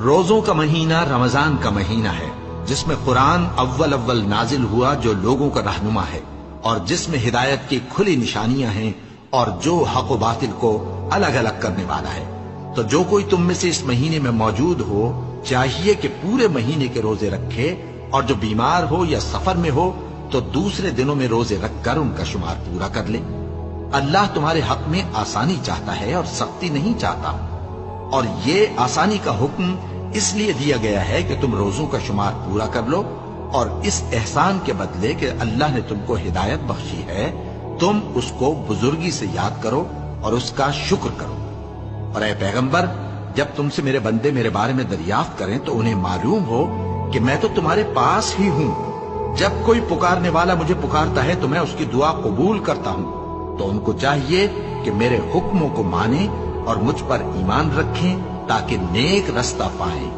روزوں کا مہینہ رمضان کا مہینہ ہے، جس میں قرآن اول اول نازل ہوا، جو لوگوں کا رہنما ہے اور جس میں ہدایت کی کھلی نشانیاں ہیں اور جو حق و باطل کو الگ الگ کرنے والا ہے۔ تو جو کوئی تم میں سے اس مہینے میں موجود ہو چاہیے کہ پورے مہینے کے روزے رکھے، اور جو بیمار ہو یا سفر میں ہو تو دوسرے دنوں میں روزے رکھ کر ان کا شمار پورا کر لے۔ اللہ تمہارے حق میں آسانی چاہتا ہے اور سختی نہیں چاہتا، اور یہ آسانی کا حکم اس لیے دیا گیا ہے کہ تم روزوں کا شمار پورا کر لو، اور اس احسان کے بدلے کہ اللہ نے تم کو ہدایت بخشی ہے تم اس کو بزرگی سے یاد کرو اور اس کا شکر کرو۔ اور اے پیغمبر، جب تم سے میرے بندے میرے بارے میں دریافت کریں تو انہیں معلوم ہو کہ میں تو تمہارے پاس ہی ہوں۔ جب کوئی پکارنے والا مجھے پکارتا ہے تو میں اس کی دعا قبول کرتا ہوں۔ تو ان کو چاہیے کہ میرے حکموں کو مانیں اور مجھ پر ایمان رکھیں تاکہ نیک رستہ پائیں۔